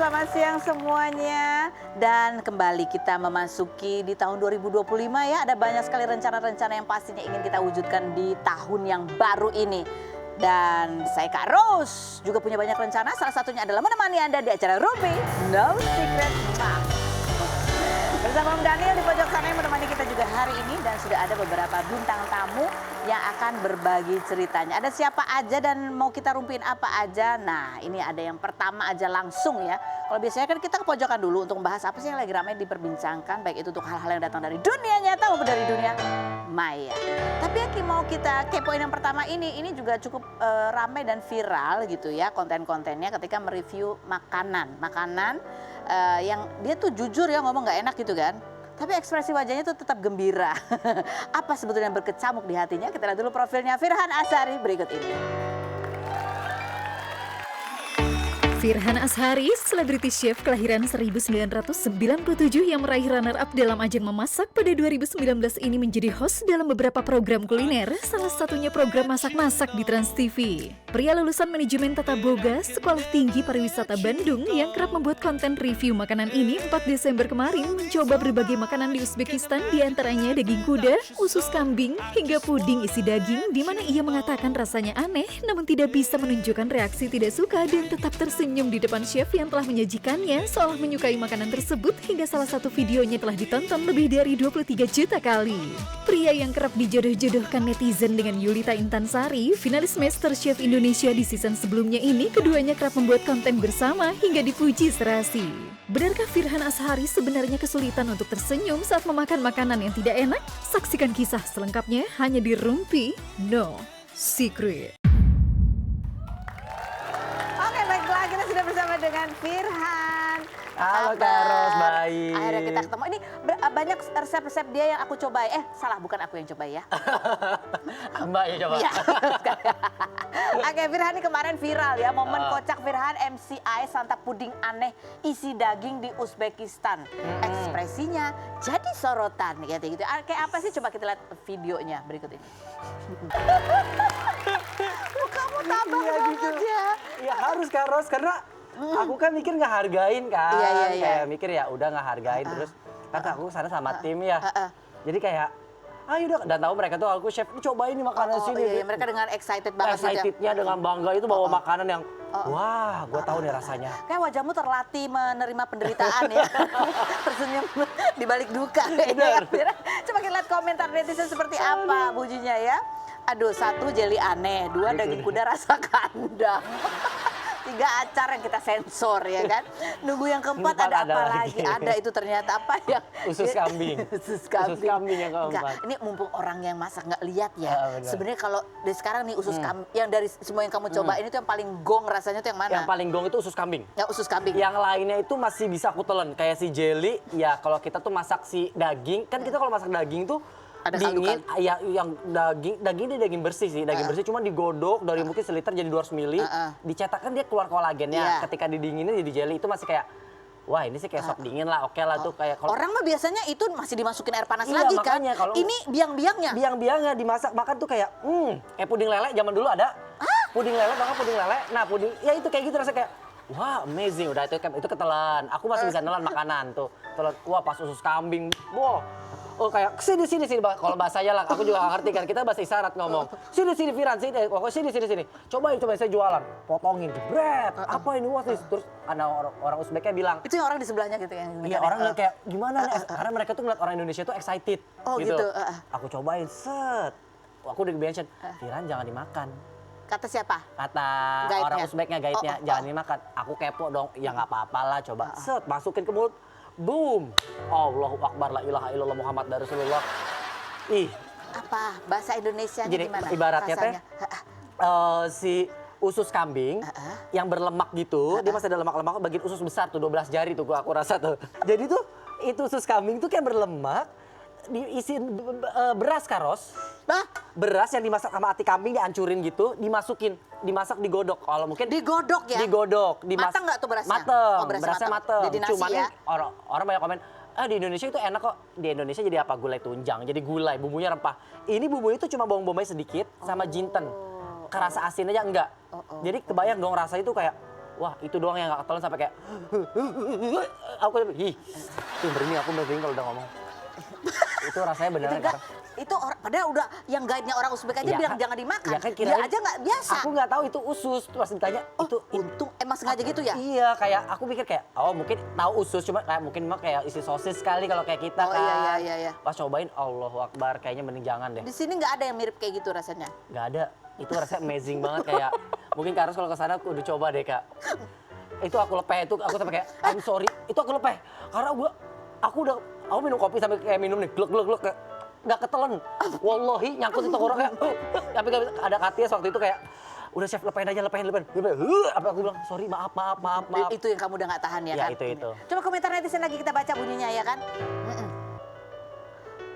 selamat siang semuanya. Dan kembali kita memasuki di tahun 2025 ya. Ada banyak sekali rencana-rencana yang pastinya ingin kita wujudkan di tahun yang baru ini. Dan saya Kak Rose juga punya banyak rencana. Salah satunya adalah menemani Anda di acara Ruby No Secret Box. Bersama Om Daniel di pojok sana yang menemani kita juga hari ini. Dan sudah ada beberapa bintang tamu yang akan berbagi ceritanya. Ada siapa aja dan mau kita rumpiin apa aja. Nah ini ada yang pertama aja langsung ya. Kalau biasanya kan kita ke pojokan dulu untuk membahas apa sih yang lagi ramai diperbincangkan. Baik itu untuk hal-hal yang datang dari dunia nyata maupun dari dunia maya. Tapi yang mau kita kepoin yang pertama ini juga cukup ramai dan viral gitu ya konten-kontennya ketika mereview makanan. Makanan yang dia tuh jujur ya ngomong nggak enak gitu kan. Tapi ekspresi wajahnya tuh tetap gembira. Apa sebetulnya yang berkecamuk di hatinya? Kita lihat dulu profilnya Firhan Azhari berikut ini. Firhan Azhari, selebriti chef kelahiran 1997 yang meraih runner-up dalam ajang memasak pada 2019 ini menjadi host dalam beberapa program kuliner, salah satunya program masak-masak di Trans TV. Pria lulusan manajemen tata boga Sekolah Tinggi Pariwisata Bandung yang kerap membuat konten review makanan ini 4 Desember kemarin mencoba berbagai makanan di Uzbekistan, diantaranya daging kuda, usus kambing, hingga puding isi daging, di mana ia mengatakan rasanya aneh namun tidak bisa menunjukkan reaksi tidak suka dan tetap tersenyum di depan chef yang telah menyajikannya seolah menyukai makanan tersebut hingga salah satu videonya telah ditonton lebih dari 23 juta kali. Pria yang kerap dijodoh-jodohkan netizen dengan Yulita Intansari, finalis MasterChef Indonesia di season sebelumnya ini, keduanya kerap membuat konten bersama hingga dipuji serasi. Benarkah Firhan Azhari sebenarnya kesulitan untuk tersenyum saat memakan makanan yang tidak enak? Saksikan kisah selengkapnya hanya di Rumpi No Secret. Kita sudah bersama dengan Firhan. Halo Kak Ros, baik. Akhirnya kita ketemu. Ini banyak resep-resep dia yang aku cobai. Salah, bukan aku yang cobai ya. Mbak ya coba. Ya. Oke, Firhan ini kemarin viral ya. Momen kocak Firhan MCI santap puding aneh isi daging di Uzbekistan. Ekspresinya jadi sorotan gitu. Kayak apa sih? Coba kita lihat videonya berikut ini. Kamu tabah banget ya. Ya harus Kak Ros, karena aku kan mikir nggak hargain kan. Iya. Kayak mikir ya udah nggak hargain terus kakak aku sana sama tim ya. Jadi kayak ayo udah, dan tahu mereka tuh aku chef cobain nih makanan sini. Iya, mereka dengan excited banget. Excitednya dengan bangga itu bawa makanan yang wah gue tahu nih rasanya. Kayak wajahmu terlatih menerima penderitaan ya. Tersenyum di balik duka. Ya. Coba kita lihat komentar netizen seperti apa bunyinya ya. Aduh, 1 jeli aneh, 2 daging kuda rasa kandang. 3 acar yang kita sensor ya kan. Nunggu yang keempat ada apa lagi? Ada itu ternyata apa ya? Usus kambing. Usus kambing yang keempat. Ini mumpung orang yang masak nggak lihat ya. Sebenarnya kalau dari sekarang nih usus kambing yang dari semua yang kamu coba ini tuh yang paling gong rasanya tuh yang mana? Yang paling gong itu usus kambing. Ya usus kambing. Yang lainnya itu masih bisa aku telan kayak si jelly. Ya kalau kita tuh masak si daging, kan kita kalau masak daging tuh ada dingin, ya yang daging dia daging bersih sih, daging bersih cuma digodok dari mungkin seliter jadi 200 mili, dicetakkan dia keluar kolagennya, ketika didinginin jadi jelly itu masih kayak, wah ini sih kayak sop dingin lah, oke lah tuh kayak. Orang mah biasanya itu masih dimasukin air panas iya, lagi kan, kalau ini biang-biangnya. Biang-biangnya dimasak, makan tuh kayak, puding lele zaman dulu ada, puding lele, nah puding, ya itu kayak gitu rasanya kayak, wah amazing, udah itu ketelan, aku masih bisa nelan makanan tuh, telan, wah pas usus kambing, wow. Oh kayak sini kalau bahasanya lah aku juga gak ngerti kan, kita bahasa isyarat ngomong sini Firhan sini cobain saya jualan, potongin jebret, apa ini wah terus ada orang Uzbeknya bilang itu yang orang di sebelahnya gitu ya. Iya orang kayak gimana nih karena mereka tuh ngeliat orang Indonesia tuh excited gitu. Aku cobain aku udah mention Firhan jangan dimakan. Kata siapa? Kata guide-nya. orang Uzbeknya, guide-nya, jangan dimakan. Aku kepo dong, ya nggak apa-apa lah coba. Masukin ke mulut, boom. Allahu Akbar, la ilaha illallah Muhammad Rasulullah. Ih. Apa? Bahasa Indonesianya Jadi, gimana? Ibaratnya teh, si usus kambing yang berlemak gitu, dia masih ada lemak-lemak, bagian usus besar tuh, 12 jari tuh aku rasa tuh. Jadi tuh, itu usus kambing tuh kayak berlemak, diisiin beras Karos. Nah, beras yang dimasak sama ati kambing dihancurin gitu, dimasak digodok. Kalau mungkin digodok ya? Digodok. Mateng nggak tuh berasnya? Mateng, Berasnya berasnya mateng. Jadi nasi Cuman ya? orang banyak komen, di Indonesia itu enak kok. Di Indonesia jadi apa? Gulai tunjang, jadi gulai, bumbunya rempah. Ini bumbunya itu cuma bawang bombay sedikit sama jinten. Kerasa asin aja enggak. Jadi kebayang dong rasa itu kayak, Wah itu doang yang gak ketelan sampai kayak aku aku merinding kalau udah ngomong. Itu rasanya beneran Itu itu padahal udah yang guide-nya orang Uzbek aja Iya, bilang kan? jangan dimakan. Iya, kan Dia kirain- aja nggak biasa. Aku nggak tahu itu usus. Pas ditanya itu Untung emang sengaja gitu ya? Iya, kayak aku pikir kayak mungkin tahu usus cuma kayak mungkin mah kayak isi sosis kali kalau kayak kita Oh, kan. iya. Pas cobain Allahu Akbar kayaknya mending jangan deh. Di sini nggak ada yang mirip kayak gitu rasanya. Nggak ada. Itu rasanya amazing banget kayak mungkin Kak Ros kalau ke sana aku udah coba deh Kak. Itu aku lepeh itu aku sampai kayak I'm sorry. Itu aku lepeh karena aku minum kopi sampai kayak minum nih glek kayak nggak ketelen. Wallahi nyangkut di tenggorok kayak tapi nggak bisa. Ada Katias waktu itu kayak udah chef lepain aja lepain. Apa aku bilang sorry maaf. Itu yang kamu udah nggak tahan ya, Ya, kan? itu. Coba komentar netizen lagi kita baca bunyinya ya kan.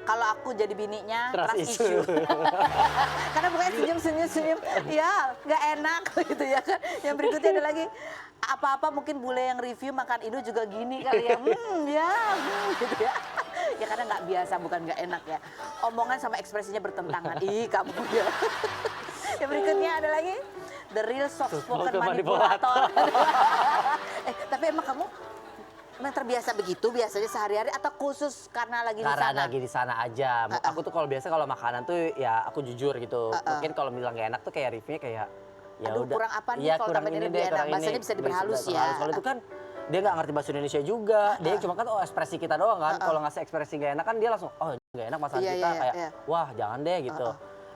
Kalau aku jadi bininya, Trust trust issue. issue. Karena bukannya senyum, ya nggak enak gitu ya kan. Yang berikutnya ada lagi, apa-apa mungkin bule yang review makan Indo juga gini kali ya. Gitu ya. Ya karena nggak biasa, bukan nggak enak ya. Omongan sama ekspresinya bertentangan. Ih kamu ya. Yang berikutnya ada lagi, the real soft spoken manipulator. Tapi emang kamu memang terbiasa begitu biasanya sehari-hari atau khusus karena lagi di Karena sana? lagi di sana aja. Aku tuh kalau biasa kalau makanan tuh ya aku jujur gitu. Mungkin kalau bilang gak enak tuh kayak reviewnya kayak ya Aduh, udah. kurang apa nih Iya, kalau kurang tambahin ini lebih deh, enak. kurang ini. Bahasanya bisa diperhalus ya. Kalau itu kan dia nggak ngerti bahasa Indonesia juga. Dia cuma kan ekspresi kita doang kan. Kalau ngasih ekspresi gak enak kan dia langsung gak enak masakan Iya, kita iya, kayak iya. wah jangan deh gitu.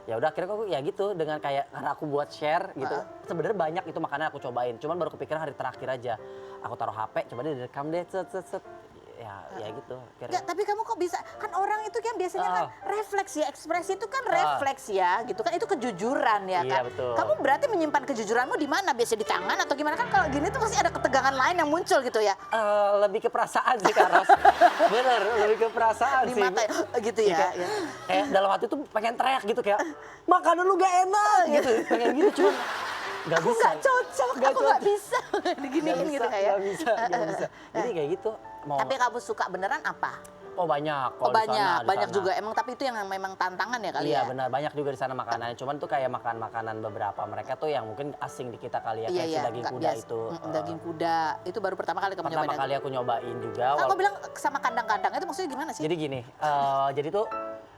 Ya udah akhirnya aku ya gitu dengan kayak karena aku buat share gitu. Sebenarnya banyak itu makanan aku cobain. Cuman baru kepikiran hari terakhir aja. Aku taruh HP, coba deh direkam deh set. Ya gitu. Enggak, tapi kamu kok bisa, kan orang itu kan biasanya kan refleks ya, ekspresi itu kan refleks ya, gitu kan, itu kejujuran ya Iya, kan. betul. Kamu berarti menyimpan kejujuranmu di mana? Biasa di tangan atau gimana? Kan kalau gini tuh pasti ada ketegangan lain yang muncul gitu ya. Lebih ke perasaan sih Kak Ros. Bener, lebih ke perasaan Di sih. mata gitu ya. Kayak, Ya. kayak dalam hati tuh pengen teriak gitu kayak makanan lu gak enak gitu. Pengen gitu cuman gak Aku bisa. nggak cocok, aku nggak bisa diginiin gitu kayak. Gak bisa. Jadi kayak gitu. Tapi kamu suka beneran apa? Banyak. Oh kalau di sana, di banyak sana. juga. Emang tapi itu yang memang tantangan ya kali Iya ya? benar, banyak juga di sana makanannya. Cuman tuh kayak makan makanan beberapa mereka tuh yang mungkin asing di kita kali ya. Kayak si daging nggak kuda biasa. itu. Daging kuda, itu baru pertama kali kamu Pertama nyobain. kali aku nyobain juga. Kan kamu bilang sama kandang-kandang, itu maksudnya gimana sih? Jadi gini, jadi tuh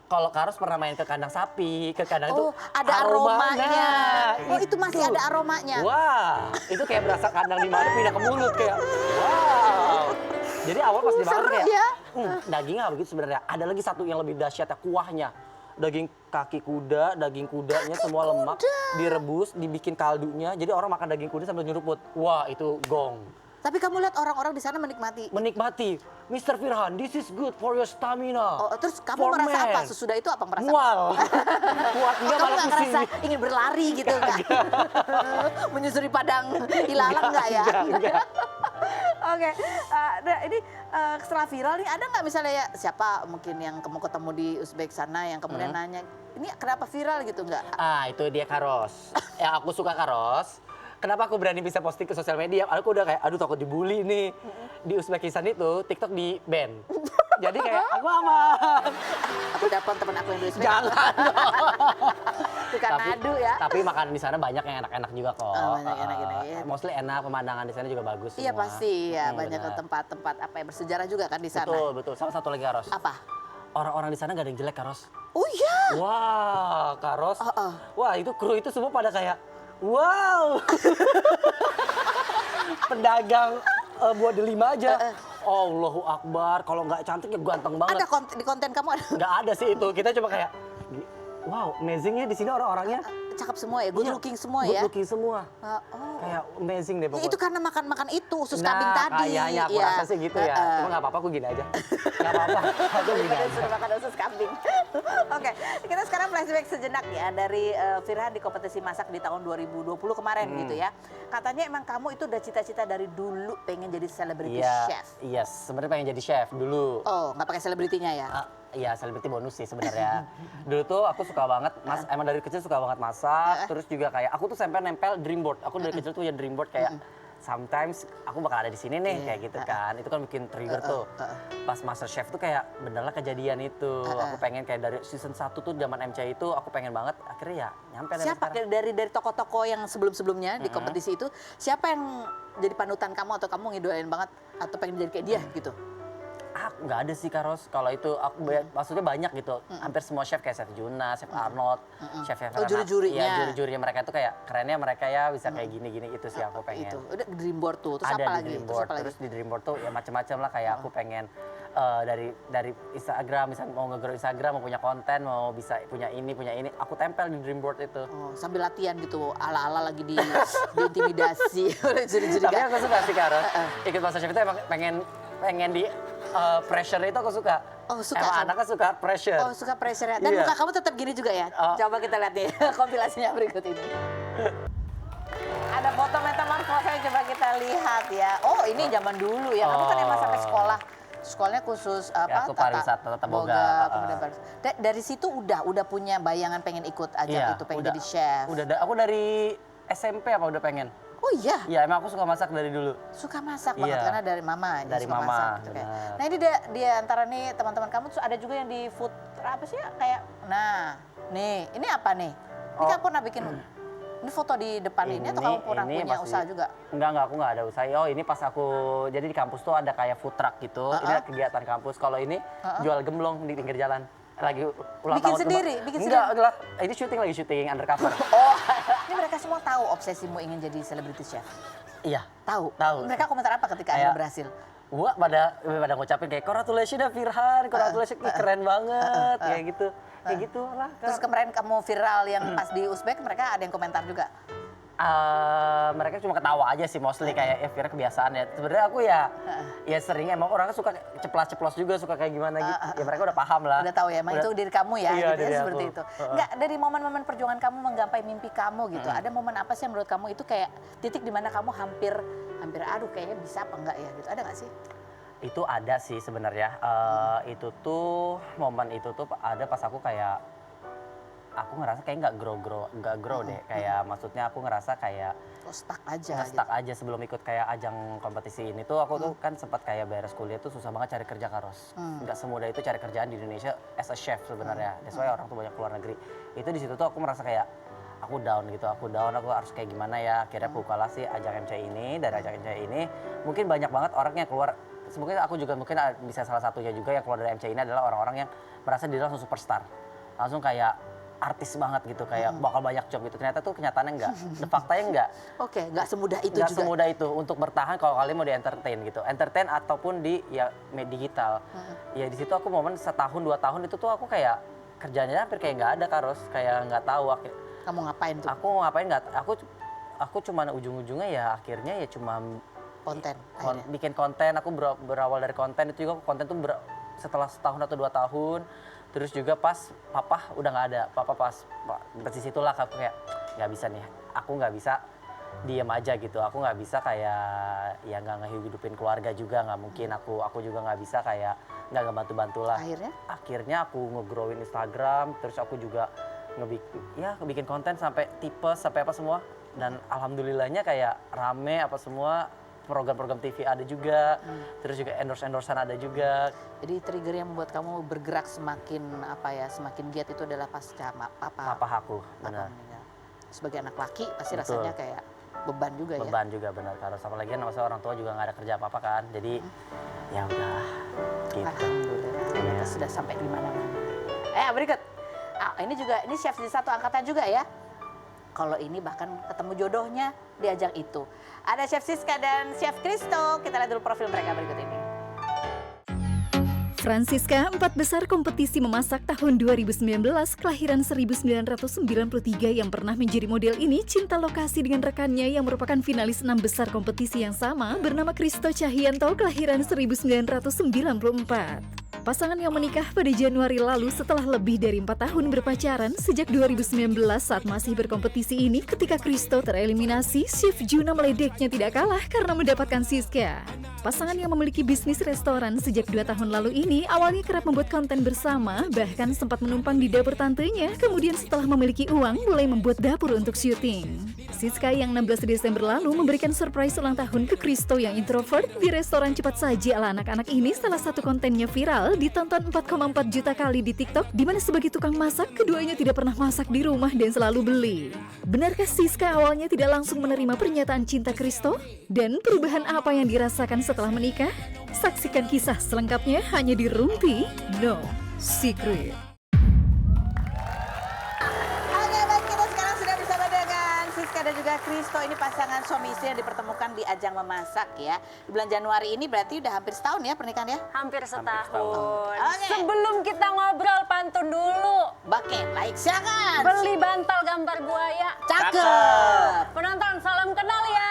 kalau Karos pernah main ke kandang sapi, ke kandang itu ada aromanya. Nah, Itu masih ada aromanya. Wah, itu kayak berasa kandang di mana pindah ke mulut kayak wow. Jadi awal pas dimakan seru kayak ya. Dagingnya begitu sebenarnya. Ada lagi satu yang lebih dahsyat ya, kuahnya. Daging kaki kuda, daging kudanya semua lemak direbus, dibikin kaldunya. Jadi orang makan daging kuda sambil nyeruput. Wah, itu gong. Tapi kamu lihat orang-orang di sana menikmati. Menikmati. Mr. Firhan, this is good for your stamina. Oh, terus kamu For merasa men. apa? Sesudah itu apa merasa? Mual. Kuat Oh, enggak kamu malah nggak pusing. ngerasa ingin berlari gitu enggak? Menyusuri padang ilalang enggak ya? Enggak. Oke, nah ini setelah viral nih ada nggak misalnya ya siapa mungkin yang kamu ketemu di Uzbek sana yang kemudian nanya ini kenapa viral gitu nggak? Itu dia Karos. Yang aku suka Karos. Kenapa aku berani bisa posting ke sosial media? Aku udah kayak, aduh takut dibully nih. Di Uzbekistan itu TikTok di ban. Jadi kayak aku aman. Aku telepon teman aku yang di Uzbek. Jangan Tukang ngadu ya. Tapi makanan di sana banyak yang enak-enak juga kok. Banyak enak-enak ya. Mostly enak, pemandangan di sana juga bagus Iya semua. pasti ya banyak benar. tempat-tempat apa yang bersejarah juga kan di sana. Betul. Sama satu lagi Karos. Apa? Orang-orang di sana gak ada yang jelek Karos. Oh iya. Wah, Karos. Wah, itu kru itu semua pada kayak, wow. Pedagang buat delima aja. Allahu Akbar. Kalau nggak cantik ya ganteng banget. Ada di konten kamu ada. Nggak ada sih itu. Kita cuma kayak, wow, amazing ya di sini orang-orangnya. Cakep semua ya, good looking semua ya. Good looking semua. Kayak amazing deh Ya, pokoknya. itu karena makan-makan itu usus kambing tadi. Kayaknya aku rasa sih gitu ya. Cuma nggak apa-apa, aku gini aja. Nggak apa-apa, aku gini Daripada aja. suruh makan usus kambing. Oke, kita sekarang flashback sejenak ya dari Firhan di kompetisi masak di tahun 2020 kemarin gitu ya. Katanya emang kamu itu udah cita-cita dari dulu pengen jadi celebrity chef. Iya, sebenarnya pengen jadi chef dulu. Oh, nggak pakai selebritinya ya? Iya, selebriti bonus sih sebenarnya. Dulu tuh aku suka banget, emang dari kecil suka banget masak. Terus juga kayak aku tuh sampai nempel dream board. Aku dari kecil tuh ya dream board kayak sometimes aku bakal ada di sini nih kayak gitu kan. Itu kan bikin trigger tuh. Pas Master Chef tuh kayak benerlah kejadian itu. Aku pengen kayak dari season 1 tuh zaman MCI itu aku pengen banget akhirnya ya nyampe Siapa dari tokoh-tokoh yang sebelum-sebelumnya di kompetisi itu, siapa yang jadi panutan kamu atau kamu ngidolain banget atau pengen jadi kayak dia gitu? Nggak ada sih Karos, kalau itu aku maksudnya banyak gitu. Hampir semua chef kayak Chef Juna, Chef Arnold, Chef juri-jurinya. Iya, juri-jurinya mereka tuh kayak kerennya mereka ya bisa kayak gini-gini itu sih aku pengen. Itu udah Dream Board tuh, terus ada apa di lagi? Dream Board, terus di Dream Board tuh ya macam-macam lah kayak aku pengen dari Instagram, misalnya mau nge-grow Instagram, mau punya konten, mau bisa punya ini, aku tempel di Dream Board itu. Oh, sambil latihan gitu, ala-ala lagi diintimidasi oleh juri-juri. Tapi aku suka sih Karos, ikut Master Chef itu emang pengen di pressure itu aku suka. Oh, suka emang kan? anaknya suka pressure. Oh, suka pressure ya. Dan Iya. muka kamu tetap gini juga ya? Coba kita lihat nih kompilasinya berikut ini. Ada foto metamorfosa yang coba kita lihat ya. Oh, ini zaman dulu ya. Kamu kan emang sampai sekolah. Sekolahnya khusus apa? aku pariwisata, tata boga. Kemudian pariwisata. Dari situ udah punya bayangan pengen ikut ajang itu, pengen jadi chef. Aku dari SMP apa udah pengen? Oh iya. Iya, emang aku suka masak dari dulu. Suka masak banget Iya. karena dari mama dia Dari suka mama, masak. Oke. benar. Nah ini di antara nih teman-teman kamu tuh ada juga yang di food apa sih ya kayak nih ini apa nih? Ini kamu pernah bikin ini foto di depan ini atau kamu pernah punya masih- usaha juga? Enggak, aku nggak ada usaha. Oh, ini pas aku, jadi di kampus tuh ada kayak food truck gitu. Ini kegiatan kampus. Kalau ini jual gemblong di pinggir jalan. Lagi ulang Bikin tahun. sendiri, bikin Enggak, lah. Ini lagi syuting undercover. Oh, ini mereka semua tahu obsesimu ingin jadi celebrity chef. Iya. Tahu. Tahu. Mereka komentar apa ketika Kayak- Anda berhasil? Wah, pada ngucapin kayak congratulations ya Firhan, congratulations keren banget, kayak gitu. Kayak gitu lah. Terus kemarin kamu viral yang pas di Uzbek, mereka ada yang komentar juga. Mereka cuma ketawa aja sih mostly kayak ya Fira kebiasaan ya. Sebenarnya aku ya sering emang orangnya suka ceplas-ceplos juga, suka kayak gimana gitu. Ya mereka udah paham lah. Udah tahu ya, emang itu diri kamu ya, Iya, gitu ya, dari seperti aku. itu. Enggak, dari momen-momen perjuangan kamu menggapai mimpi kamu gitu, ada momen apa sih yang menurut kamu itu kayak titik di mana kamu hampir aduh kayaknya bisa apa enggak ya gitu, ada nggak sih? Itu ada sih sebenarnya. Itu tuh momen itu tuh ada pas aku kayak aku ngerasa kayak nggak grow deh. Kayak maksudnya aku ngerasa kayak Kok stuck aja gitu. stuck aja sebelum ikut kayak ajang kompetisi ini tuh aku tuh kan sempat kayak beres kuliah tuh susah banget cari kerja Karos. Nggak semudah itu cari kerjaan di Indonesia as a chef sebenarnya. That's why orang tuh banyak keluar negeri. Itu di situ tuh aku merasa kayak aku down gitu, aku harus kayak gimana ya. Akhirnya aku kalah sih ajang MCI ini, dari ajang MCI ini mungkin banyak banget orang yang keluar. Mungkin aku juga mungkin bisa salah satunya juga yang keluar dari MCI ini adalah orang-orang yang merasa diri langsung superstar. Langsung kayak artis banget gitu, kayak bakal banyak job gitu. Ternyata tuh kenyataannya enggak. Faktanya enggak. Oke, nggak semudah itu Nggak juga. semudah itu untuk bertahan kalau kalian mau di entertain gitu. Entertain ataupun di digital. Ya di situ aku momen setahun 2 tahun itu tuh aku kayak kerjanya hampir kayak nggak ada Karos, kayak nggak tahu Kamu ngapain tuh? aku ngapain nggak. Aku cuma ujung-ujungnya ya akhirnya ya cuma Konten. akhirnya. bikin konten. Aku berawal dari konten itu juga konten tuh setelah setahun atau 2 tahun. Terus juga pas papa udah nggak ada, papa pas di situlah aku kayak nggak bisa nih, aku nggak bisa diem aja gitu, aku nggak bisa kayak ya nggak ngehidupin keluarga juga, nggak mungkin aku juga nggak bisa kayak nggak bantu-bantu lah. Akhirnya aku nge-growin Instagram, terus aku juga ngebikin konten sampai tipes sampai apa semua, dan alhamdulillahnya kayak rame apa semua. Program-program TV ada juga, terus juga endorse-endorsean ada juga. Jadi trigger yang membuat kamu bergerak semakin giat itu adalah pasca Papa aku, benar. meninggal. Sebagai anak laki pasti Betul. rasanya kayak beban juga ya. Beban juga benar, karena sama lagi kan maksudnya orang tua juga nggak ada kerja apa-apa kan, jadi ya udah gitu. Alhamdulillah, ternyata Iya. sudah sampai di mana-mana. Berikut. Ini chef di satu angkatan juga ya. Kalau ini bahkan ketemu jodohnya di ajang itu. Ada Chef Siska dan Chef Christo. Kita lihat dulu profil mereka berikut ini. Francisca, 4 besar kompetisi memasak tahun 2019, kelahiran 1993 yang pernah menjadi model ini cinta lokasi dengan rekannya yang merupakan finalis 6 besar kompetisi yang sama bernama Christo Cahyanto, kelahiran 1994. Pasangan yang menikah pada Januari lalu setelah lebih dari 4 tahun berpacaran sejak 2019 saat masih berkompetisi ini ketika Christo tereliminasi, Chef Juna meledeknya tidak kalah karena mendapatkan Siska. Pasangan yang memiliki bisnis restoran sejak 2 tahun lalu ini awalnya kerap membuat konten bersama, bahkan sempat menumpang di dapur tantenya, kemudian setelah memiliki uang mulai membuat dapur untuk syuting. Siska yang 16 Desember lalu memberikan surprise ulang tahun ke Christo yang introvert di restoran cepat saji ala anak-anak ini. Salah satu kontennya viral, ditonton 4,4 juta kali di TikTok, di mana sebagai tukang masak, keduanya tidak pernah masak di rumah dan selalu beli. Benarkah Siska awalnya tidak langsung menerima pernyataan cinta Christo? Dan perubahan apa yang dirasakan setelah menikah? Saksikan kisah selengkapnya hanya di Rumpi No Secret. Oke, baik, kita sekarang sudah bersama dengan Siska dan juga Christo. Ini pasangan suami istri yang dipertemukan di ajang memasak ya. Di bulan Januari ini berarti udah hampir setahun ya pernikahan ya? Hampir setahun. Oke. Sebelum kita ngobrol, pantun dulu. Oke, baik, silakan. Beli bantal gambar buaya. Cakep. Penonton, salam kenal ya.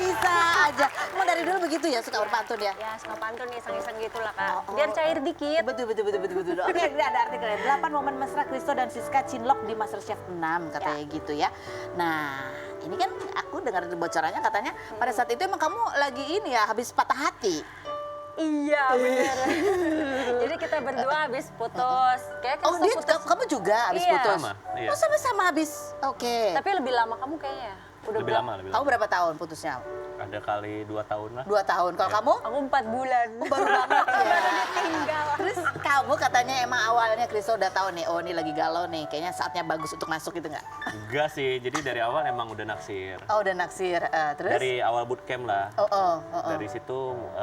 Bisa aja. Emang dari dulu begitu ya suka berpantun ya? Ya, suka pantun iseng-iseng gitu lah, Kak. Oh, Biar cair dikit. Betul. Oke, ini ada artikelnya. 8 momen mesra Christo dan Siska cinlok di MasterChef 6 katanya gitu ya. Nah, ini kan aku dengar bocorannya katanya pada saat itu emang kamu lagi ini ya habis patah hati. Iya, bener. Jadi kita berdua habis putus. Kayak Oh, dia, kamu juga habis Iya. putus? Sama, iya. Oh, sama-sama habis. Oke. Tapi lebih lama kamu kayaknya. Udah Lebih lama, lebih Kamu lama. berapa tahun putusnya? Ada kali 2 tahun lah. 2 tahun. Kalau Iya. kamu? Aku 4 bulan. Baru banget ya. Tinggal. Terus kamu katanya emang awalnya Christo udah tahu nih, oh ini lagi galau nih, kayaknya saatnya bagus untuk masuk gitu nggak? Enggak sih, jadi dari awal emang udah naksir. Oh udah naksir, terus? Dari awal bootcamp lah. Oh. Dari situ.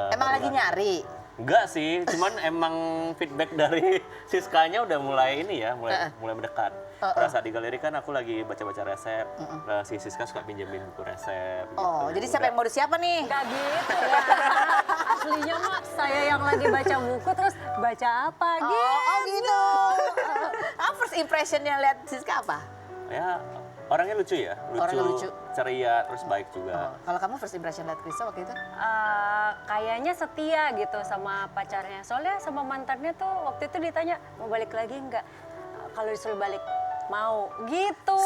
Emang lagi nyari? Enggak sih, cuman emang feedback dari Siskanya udah mulai ini ya, mulai mendekat. Pada saat di galeri kan aku lagi baca-baca resep. Nah, si Siska suka pinjemin buku resep. Oh, gitu. jadi siapa yang mau siapa nih? Gak gitu ya. Aslinya mah saya yang lagi baca buku terus baca apa gitu. Oh gitu. First impressionnya lihat Siska apa? Ya, orangnya lucu ya, Orangnya lucu. ceria, terus baik juga. Kalau kamu first impression lihat Christo waktu itu? Kayaknya setia gitu sama pacarnya. Soalnya sama mantannya tuh waktu itu ditanya mau balik lagi nggak? Kalau disuruh balik mau gitu.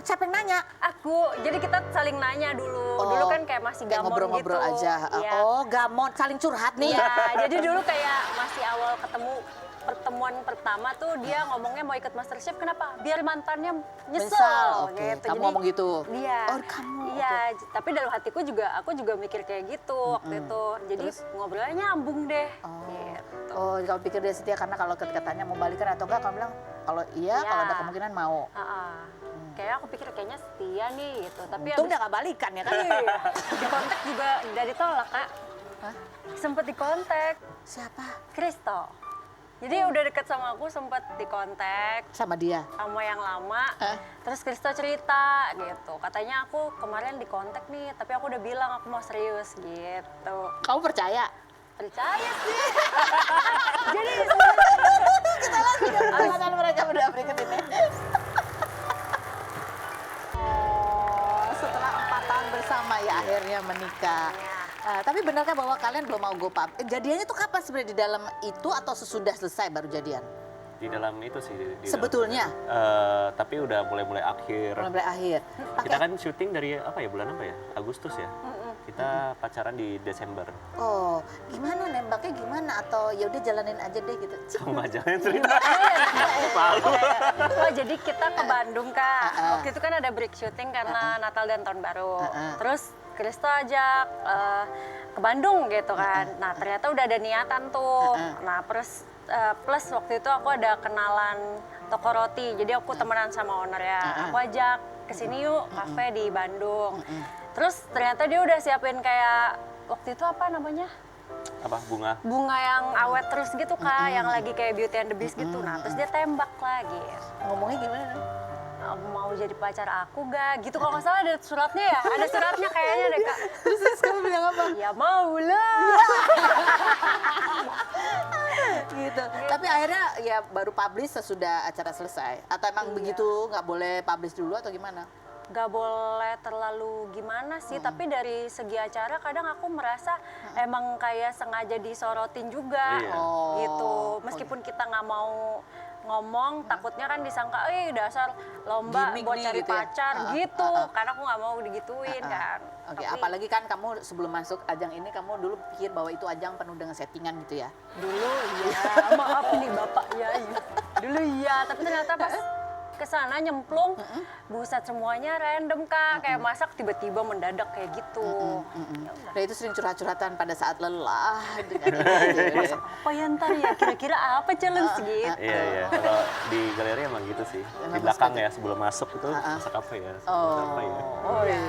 Siapa yang nanya? Aku. Jadi kita saling nanya dulu. Dulu kan kayak masih Kayak gamon ngobrol-ngobrol gitu. aja. Iya. Oh, gamon, saling curhat nih. Iya, jadi dulu kayak masih awal pertemuan pertama tuh dia ngomongnya mau ikut MasterChef, kenapa? Biar mantannya nyesel Oke. gitu. Kamu ngomong gitu? Iya. Oh, kamu. Iya, tapi dalam hatiku juga aku juga mikir kayak gitu waktu itu. Jadi ngobrolnya nyambung deh. Gitu. Oh, kamu pikir dia setia karena kalau katanya mau balikan atau enggak, kamu bilang kalau iya, Iya. kalau ada kemungkinan mau. Kayak aku pikir kayaknya setia nih gitu. Tapi Untung abis udah gak balikan ya kan? Iya. Di kontak juga udah ditolak, Kak. Hah? Sempet dikontak. Siapa? Christo. Jadi udah deket sama aku sempet dikontak Sama dia? sama yang lama. Terus Christo cerita gitu. Katanya aku kemarin dikontak nih, tapi aku udah bilang aku mau serius gitu. Kamu percaya? Percaya sih. Jadi Kita lanjut ke perjalanan mereka berdua berikut ini. Oh, setelah 4 tahun bersama ya akhirnya menikah. Tapi benarkah bahwa kalian belum mau go pub? Jadiannya tuh kapan sebenarnya, di dalam itu atau sesudah selesai baru jadian? Di dalam itu sih. Sebetulnya? Tapi udah mulai akhir. Mulai akhir. Kita kan syuting dari bulan apa ya? Agustus ya. Kita pacaran di Desember. Oh, gimana nembaknya gimana? Atau ya udah jalanin aja deh gitu. Kamu aja yang cerita. Malu. oh jadi kita ke Bandung, Kak. Waktu itu kan ada break syuting karena Natal dan Tahun Baru. Terus Christo ajak ke Bandung gitu kan. Nah ternyata udah ada niatan tuh. Nah plus waktu itu aku ada kenalan toko roti. Jadi aku temenan sama owner ya. Aku ajak kesini yuk kafe di Bandung. Terus ternyata dia udah siapin kayak waktu itu apa namanya? Apa, bunga? Bunga yang awet terus gitu, Kak. Yang lagi kayak Beauty and the Beast gitu. Nah terus dia tembak lagi. Ngomongnya gimana? Mau jadi pacar aku gak? Gitu kalau nggak salah ada suratnya ya? Ada suratnya kayaknya deh, Kak. Terus kamu bilang apa? Ya mau lah. Gitu. Tapi akhirnya ya baru publish sesudah acara selesai? Atau emang begitu nggak boleh publish dulu atau gimana? Gak boleh terlalu gimana sih, tapi dari segi acara kadang aku merasa emang kayak sengaja disorotin juga. Iya. Gitu. Meskipun kita nggak ngomong takutnya kan disangka, dasar lomba Gimik buat nih, cari gitu ya? pacar gitu, karena aku nggak mau digituin kan. Oke, Tapi apalagi kan kamu sebelum masuk ajang ini kamu dulu pikir bahwa itu ajang penuh dengan settingan gitu ya. dulu iya, maaf nih bapak ya, dulu iya, tapi ternyata pas kesana nyemplung, buset semuanya random Kak, kayak masak tiba-tiba mendadak kayak gitu. Ya udah. Nah itu sering curhat-curhatan pada saat lelah dengan ini. Gitu. Apa ya ntar ya, kira-kira apa challenge gitu. Iya. Kalau di galeri emang gitu sih. Di belakang ya sebelum masuk itu masak apa ya? Masak apa ya? Oh iya.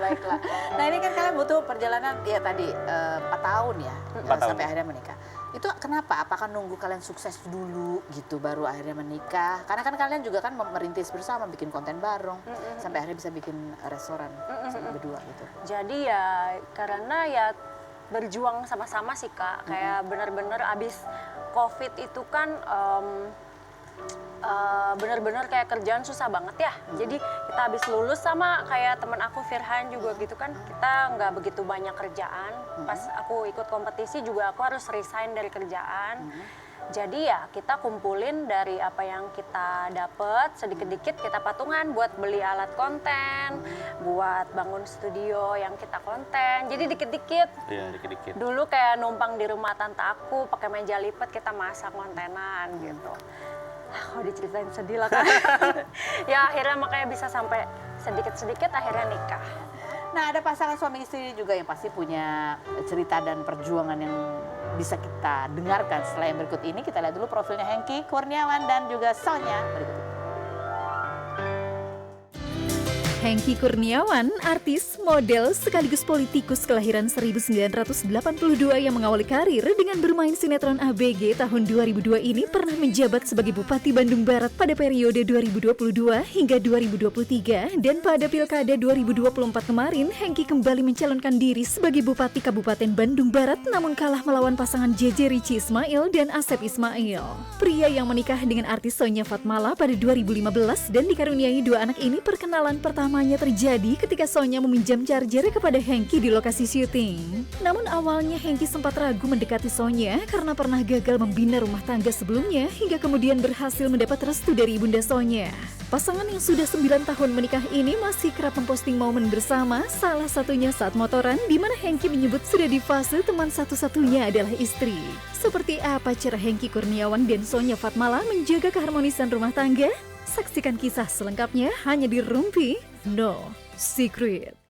Baiklah. Nah ini kan kalian butuh perjalanan ya tadi 4 tahun ya 4 tahun. sampai akhirnya menikah. Itu kenapa? Apakah nunggu kalian sukses dulu gitu baru akhirnya menikah? Karena kan kalian juga kan merintis bersama, bikin konten bareng, sampai akhirnya bisa bikin restoran berdua gitu. Jadi ya karena ya berjuang sama-sama sih Kak, kayak bener-bener abis COVID itu kan bener-bener kayak kerjaan susah banget ya. Jadi kita habis lulus sama kayak teman aku Firhan juga gitu kan, kita nggak begitu banyak kerjaan. Pas aku ikut kompetisi juga aku harus resign dari kerjaan. Jadi ya kita kumpulin dari apa yang kita dapet, sedikit-dikit kita patungan buat beli alat konten, buat bangun studio yang kita konten. Jadi dikit-dikit. Iya, dikit-dikit. Dulu kayak numpang di rumah tante aku, pakai meja lipat kita masak kontenan gitu. Kok diceritain sedih lah kan. Ya akhirnya makanya bisa sampai sedikit-sedikit akhirnya nikah. Nah ada pasangan suami istri juga yang pasti punya cerita dan perjuangan yang bisa kita dengarkan. Setelah yang berikut ini kita lihat dulu profilnya Hengky Kurniawan dan juga Sonya berikut ini. Hengky Kurniawan, artis, model, sekaligus politikus kelahiran 1982 yang mengawali karir dengan bermain sinetron ABG tahun 2002 ini pernah menjabat sebagai Bupati Bandung Barat pada periode 2022 hingga 2023 dan pada Pilkada 2024 kemarin Hengky kembali mencalonkan diri sebagai Bupati Kabupaten Bandung Barat namun kalah melawan pasangan JJ Richie Ismail dan Asep Ismail. Pria yang menikah dengan artis Sonya Fatmala pada 2015 dan dikaruniai 2 anak ini perkenalan pertamanya terjadi ketika Sonya meminjam charger kepada Hengky di lokasi syuting. Namun awalnya Hengky sempat ragu mendekati Sonya karena pernah gagal membina rumah tangga sebelumnya hingga kemudian berhasil mendapat restu dari ibunda Sonya. Pasangan yang sudah 9 tahun menikah ini masih kerap memposting momen bersama, salah satunya saat motoran di mana Hengky menyebut sudah di fase teman satu-satunya adalah istri. Seperti apa cara Hengky Kurniawan dan Sonya Fatmala menjaga keharmonisan rumah tangga? Saksikan kisah selengkapnya hanya di Rumpi No Secret.